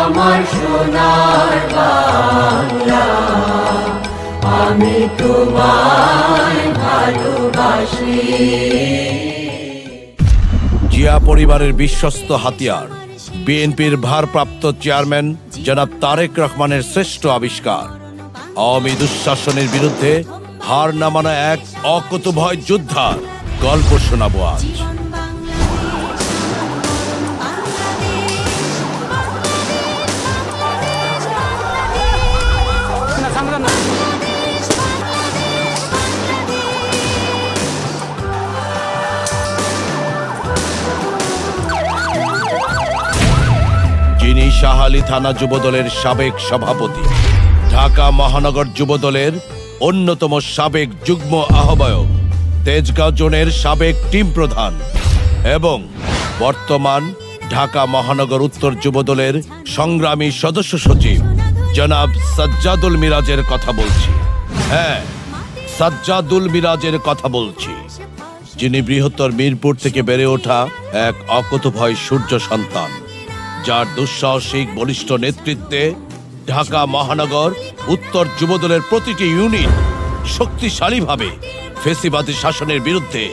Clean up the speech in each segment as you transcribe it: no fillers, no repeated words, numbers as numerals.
আমার সোনার বাংলা, আমি তোমায় ভালোবাসি। জিয়া পরিবারের বিশ্বস্ত হাতিয়ার বিএনপির ভারপ্রাপ্ত চেয়ারম্যান জনাব তারেক রহমানের শ্রেষ্ঠ আবিষ্কার। আওয়ামী দুঃশাসনের বিরুদ্ধে হার না মানা এক অকুতোভয় যোদ্ধার গল্প শোনাবো আজ। যিনি শাহালী থানা যুবদলের সাবেক সভাপতি, ঢাকা মহানগর যুবদলের অন্যতম সাবেক যুগ্ম আহ্বায়ক, তেজগাঁও জোনের সাবেক টিম প্রধান এবং বর্তমান ঢাকা মহানগর উত্তর যুবদলের সংগ্রামী সদস্য সচিব জনাব সাজ্জাদুল মিরাজের কথা বলছি। হ্যাঁ, সাজ্জাদুল মিরাজের কথা বলছি, যিনি বৃহত্তর মিরপুর থেকে বেড়ে ওঠা এক অকুতোভয় সূর্য সন্তান, যার দুঃসাহসিক বলিষ্ঠ নেতৃত্বে ঢাকা মহানগর উত্তর যুবদলের প্রতিটি ইউনিট শক্তিশালীভাবে ফ্যাসিবাদী শাসনের বিরুদ্ধে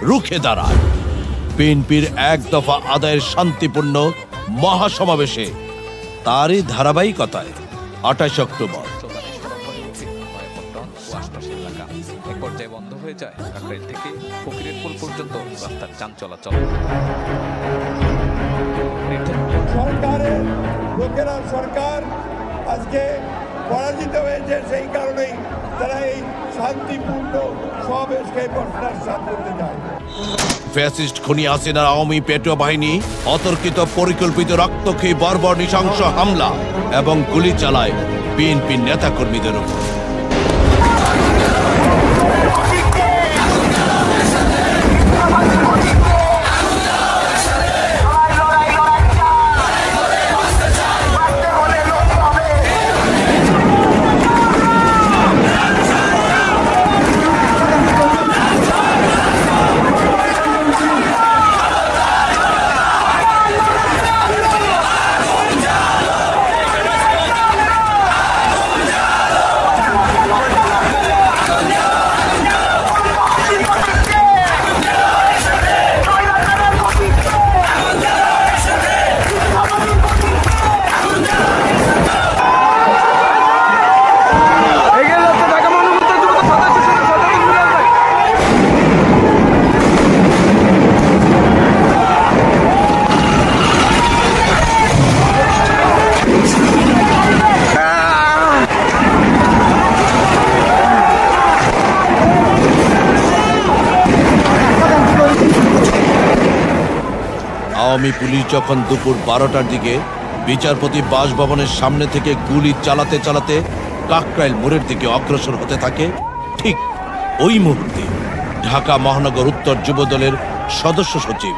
রুখে দাঁড়ায়। বিএনপির এক দফা আদায়ের শান্তিপূর্ণ মহাসমাবেশে তারই ধারাবাহিকতায় 28 অক্টোবর বন্ধ হয়ে যায় কাকরাইল থেকে ফকিরেরপুর পর্যন্ত রাস্তার যান চলাচল। সরকারের লোকেরা, সরকার আজকে পরাজিত হয়েছে, সেই কারণেই তারা এই শান্তিপূর্ণ সমাবেশকে প্রত্যাখ্যান করতে চায়। ফ্যাসিস্ট খুনি হাসিনার আওয়ামী পেটোয়া বাহিনী অতর্কিত পরিকল্পিত রক্তক্ষয়ী বর্বর নৃশংস হামলা এবং গুলি চালায় বিএনপির নেতাকর্মীদের উপর। আওয়ামী পুলিশ যখন দুপুর 12টার দিকে বিচারপতি বাসভবনের সামনে থেকে গুলি চালাতে চালাতে কাকরাইল মোড়ের দিকে অগ্রসর হতে থাকে, ঠিক ওই মুহূর্তে ঢাকা মহানগর উত্তর যুবদলের সদস্য সচিব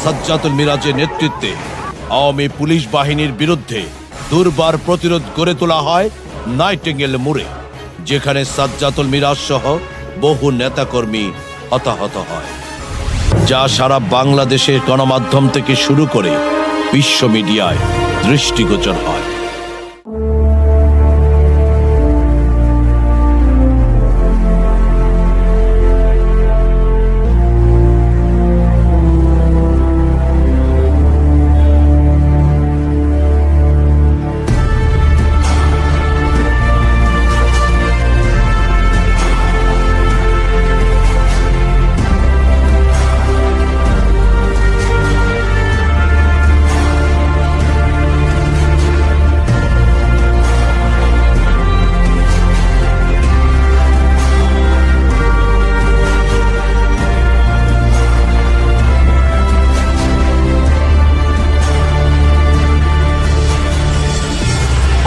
সাজ্জাদুল মিরাজের নেতৃত্বে আওয়ামী পুলিশ বাহিনীর বিরুদ্ধে দুর্বার প্রতিরোধ গড়ে তোলা হয় নাইটিঙ্গেল মোড়ে, যেখানে সাজ্জাদুল মিরাজ সহ বহু নেতাকর্মী হতাহত হয়, যা সারা বাংলাদেশের গণমাধ্যম থেকে শুরু করে বিশ্ব মিডিয়ায় দৃষ্টিগোচর হয়।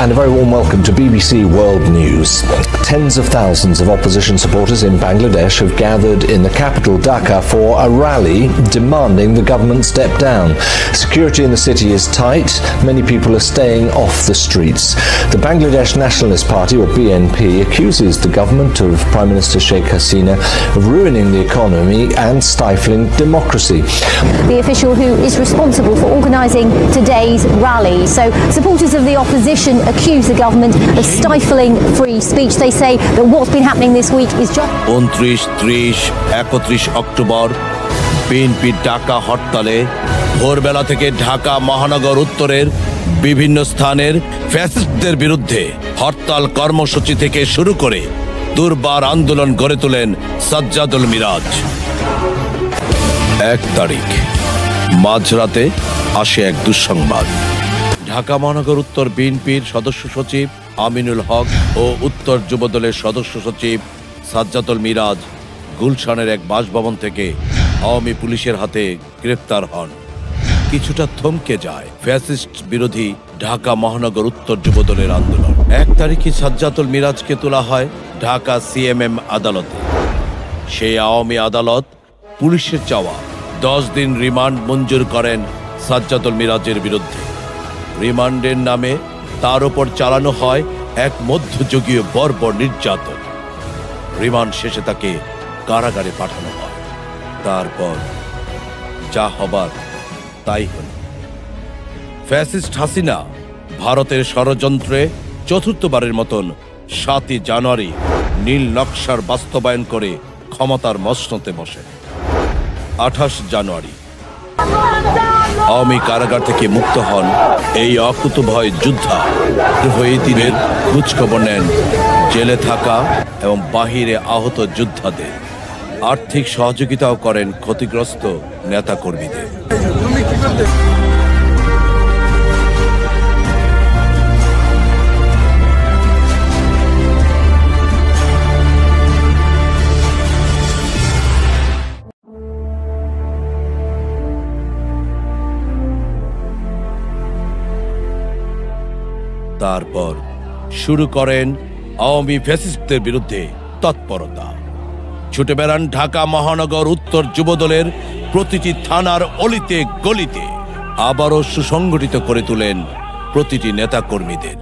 And a very warm welcome to BBC World News. Tens of thousands of opposition supporters in Bangladesh have gathered in the capital Dhaka for a rally demanding the government step down. Security in the city is tight. Many people are staying off the streets. The Bangladesh Nationalist Party, or BNP, accuses the government of Prime Minister Sheikh Hasina of ruining the economy and stifling democracy. The official who is responsible for organising today's rally. So supporters of the opposition accuse the government of stifling free speech. They say that what's been happening this week is just 29, 30, 31 October BNP Dhaka হরতালে ভোরবেলা থেকে ঢাকা মহানগর উত্তরের বিভিন্ন স্থানের ফ্যাসিস্টদের বিরুদ্ধে হরতাল কর্মসূচি থেকে শুরু করে দুর্বার আন্দোলন গড়ে তোলেন সাজ্জাদুল মিরাজ। 1 তারিখ মাঝরাতে আসে এক দুঃসংবাদ। ঢাকা মহানগর উত্তর বিএনপির সদস্য সচিব আমিনুল হক ও উত্তর যুবদলের সদস্য সচিব সাজ্জাদুল মিরাজ গুলশানের এক বাসভবন থেকে আওয়ামী পুলিশের হাতে গ্রেফতার হন। কিছুটা থমকে যায় ফ্যাসিস্ট বিরোধী ঢাকা মহানগর উত্তর যুবদলের আন্দোলন। 1 তারিখে সাজ্জাদুল মিরাজকে তোলা হয় ঢাকা সিএমএম আদালতে। সেই আওয়ামী আদালত পুলিশের চাওয়া 10 দিন রিমান্ড মঞ্জুর করেন সাজ্জাদুল মিরাজের বিরুদ্ধে। রিমান্ডের নামে তার উপর চালানো হয় এক মধ্যযুগীয় বর্বর নির্যাতন। রিমান্ড শেষে তাকে কারাগারে পাঠানো হয়। তারপর যা হবার তাই হল। ফ্যাসিস্ট হাসিনা ভারতের ষড়যন্ত্রে চতুর্থবারের মতন 7 জানুয়ারি নীল নকশার বাস্তবায়ন করে ক্ষমতার মসনদে বসে। 28 জানুয়ারি আওয়ামী কারাগার থেকে মুক্ত হন এই অকুতভয় যোদ্ধা। শহীদের খোঁজখবর নেন জেলে থাকা এবং বাহিরে আহত যোদ্ধাদের। আর্থিক সহযোগিতাও করেন ক্ষতিগ্রস্ত নেতাকর্মীদের। তারপর শুরু করেন আওয়ামী ফ্যাসিস্টদের বিরুদ্ধে তৎপরতা। ছুটে বেড়ান ঢাকা মহানগর উত্তর যুবদলের প্রতিটি থানার অলিতে গলিতে। আবারও সুসংগঠিত করে তোলেন প্রতিটি নেতাকর্মীদের।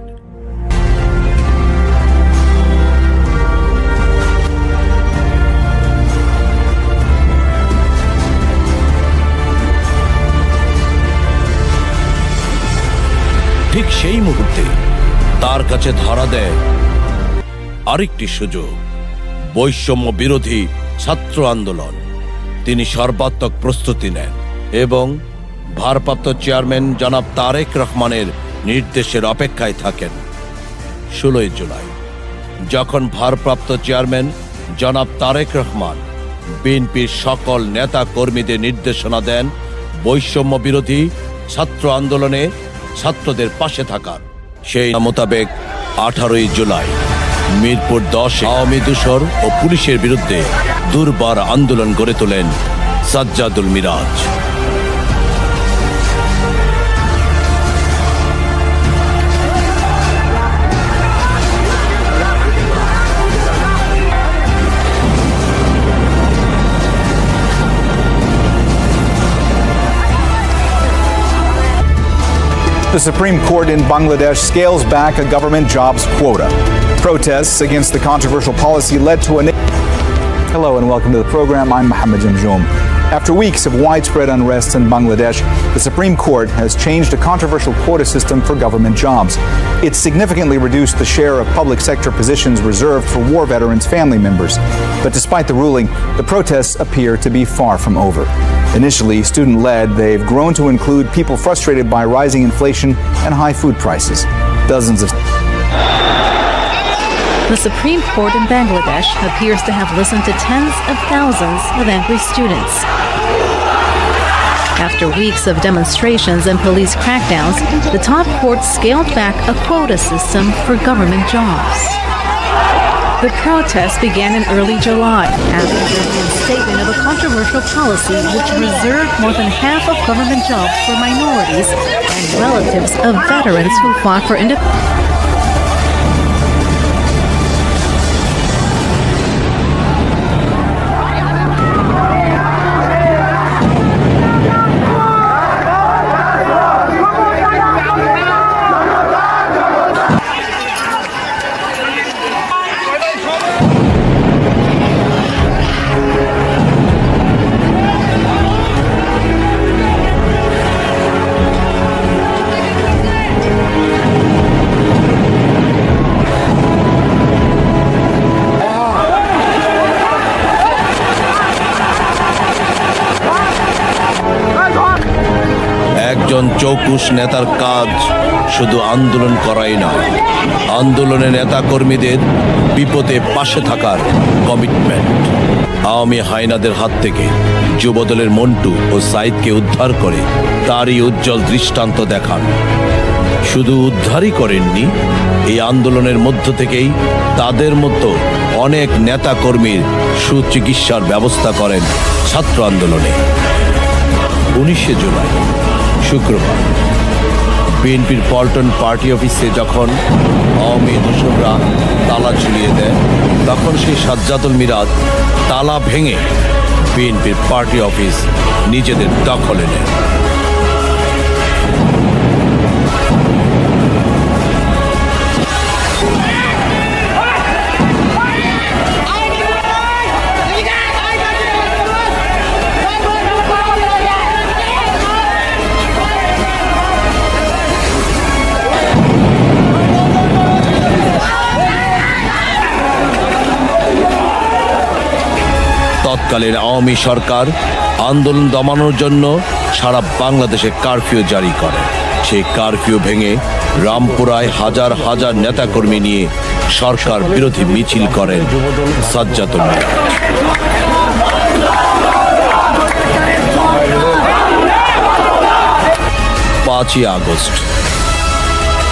ঠিক সেই মুহূর্তে তার কাছে ধরা দেয় আরেকটি সুযোগ, বৈষম্য বিরোধী ছাত্র আন্দোলন। তিনি সর্বাত্মক প্রস্তুতি নেন এবং ভারপ্রাপ্ত চেয়ারম্যান জনাব তারেক রহমানের নির্দেশের অপেক্ষায় থাকেন। 16 জুলাই যখন ভারপ্রাপ্ত চেয়ারম্যান জনাব তারেক রহমান বিএনপির সকল নেতা কর্মীদের নির্দেশনা দেন বৈষম্য বিরোধী ছাত্র আন্দোলনে ছাত্রদের পাশে থাকার, সেই মোতাবেক 18 জুলাই মিরপুর 10 আওয়ামী দূষর ও পুলিশের বিরুদ্ধে দুর্বার আন্দোলন গড়ে তোলেন Sajjadul Miraj. The Supreme Court in Bangladesh scales back a government jobs quota. Protests against the controversial policy led to a... Hello and welcome to the program. I'm Mohammed Jamjoom. After weeks of widespread unrest in Bangladesh, the Supreme Court has changed a controversial quota system for government jobs. It's significantly reduced the share of public sector positions reserved for war veterans' family members. But despite the ruling, the protests appear to be far from over. Initially student-led, they've grown to include people frustrated by rising inflation and high food prices. Dozens of... The Supreme Court in Bangladesh appears to have listened to tens of thousands of angry students. After weeks of demonstrations and police crackdowns, the top court scaled back a quota system for government jobs. The protests began in early July after the reinstatement of a controversial policy which reserved more than half of government jobs for minorities and relatives of veterans who fought for independence. চৌকুশ নেতার কাজ শুধু আন্দোলন করাই নয়, আন্দোলনের নেতা কর্মীদের বিপদে পাশে থাকার কমিটমেন্ট। আওয়ামী হায়নাদের হাত থেকে যুবদলের মন্টু ও সাইদকে উদ্ধার করে তারই উজ্জ্বল দৃষ্টান্ত দেখান। শুধু উদ্ধারই করেননি, এই আন্দোলনের মধ্য থেকেই তাদের মতো অনেক নেতা কর্মীর সুচিকিৎসার ব্যবস্থা করেন ছাত্র আন্দোলনে। 19 জুলাই শুক্রবার বিএনপির পল্টন পার্টি অফিসে যখন আওয়ামী দোসররা তালা ঝুলিয়ে দেয়, তখন সেই সাজ্জাদুল মিরাজ তালা ভেঙে বিএনপির পার্টি অফিস নিজেদের দখলে নেয়। তৎকালীন আওয়ামী সরকার আন্দোলন দমানোর জন্য সারা বাংলাদেশে কারফিউ জারি করে। সেই কারফিউ ভেঙে রামপুরায় হাজার হাজার নেতাকর্মী নিয়ে সরকার বিরোধী মিছিল করেন সাজ্জাদুল মিরাজ। 5ই আগস্ট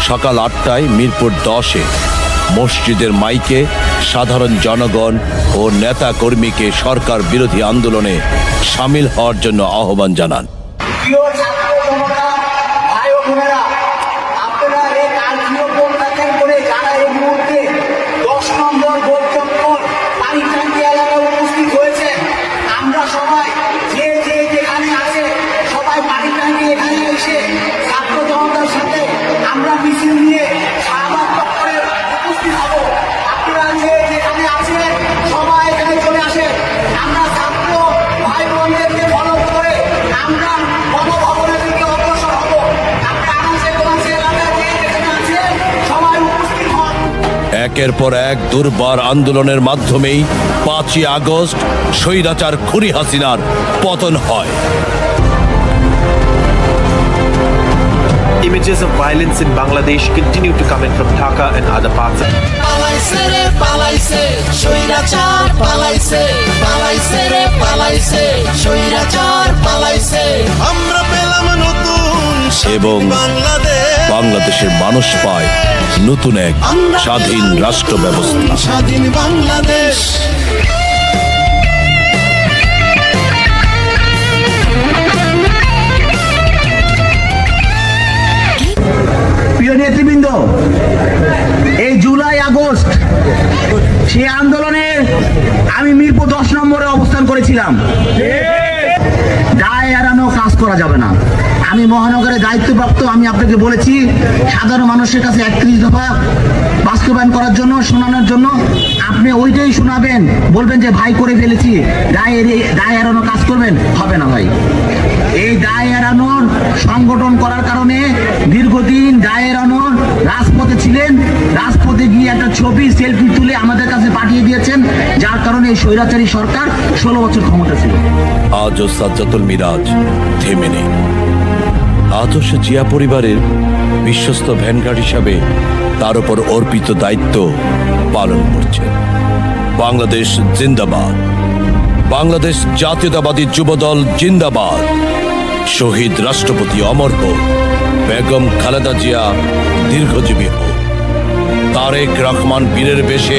সকাল 8টায় মিরপুর 10-এ মসজিদের মাইকে সাধারণ জনগণ ও নেতা কর্মীকে সরকার বিরোধী আন্দোলনে সামিল হওয়ার জন্য আহ্বান জানান। একের পর এক দুর্বার আন্দোলনের মাধ্যমেই 5ই আগস্ট স্বৈরাচার খুনি হাসিনার পতন হয়। Images of violence in Bangladesh continue to come in from Dhaka and other parts of এবং বাংলাদেশের মানুষ পায় নতুন এক স্বাধীন রাষ্ট্র ব্যবস্থা। স্বাধীন বাংলাদেশ। প্রিয় নেতৃবৃন্দ, এই জুলাই আগস্ট সেই আন্দোলনে আমি মিরপুর 10 নম্বরে অবস্থান করেছিলাম। দায় এড়ানো কাজ করা যাবে না। আমি মহানগরের দায়িত্বপ্রাপ্ত, আমি আপনাকে বলেছি সাধারণ মানুষের কাছে 31 দফা বাস্তবায়ন করার জন্য, শোনানোর জন্য। আপনি ওইটাই শোনাবেন, বলবেন যে ভাই করে ফেলেছি, দায় এড়ানো কাজ করবেন, হবে না ভাই। এই দায় এড়ানোর সংগঠন করার কারণে দীর্ঘদিন দায় এড়ানোর রাজপথে ছিলেন। রাজপথে গিয়ে একটা ছবি সেলফি তুলে আমাদের কাছে পাঠিয়ে দিয়েছেন, যার কারণে এই স্বৈরাচারী সরকার 16 বছর ক্ষমতা ছিল। আজও সাজ্জাদুল মিরাজ থেমে নেই। আজও সে জিয়া পরিবারের বিশ্বস্ত ভ্যানগার্ড হিসাবে তার উপর অর্পিত দায়িত্ব পালন করছে। বাংলাদেশ জিন্দাবাদ, বাংলাদেশ জাতীয়তাবাদী যুবদল জিন্দাবাদ। শহীদ রাষ্ট্রপতি অমর হোক, বেগম খালেদা জিয়া দীর্ঘজীবী হোক। তারেক রহমান বীরের বেশে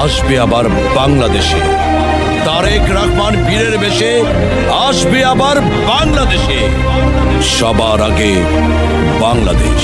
আসবে আবার বাংলাদেশে। তারেক রহমান বীরের বেশে আসবে আবার বাংলাদেশে। সবার আগে বাংলাদেশ।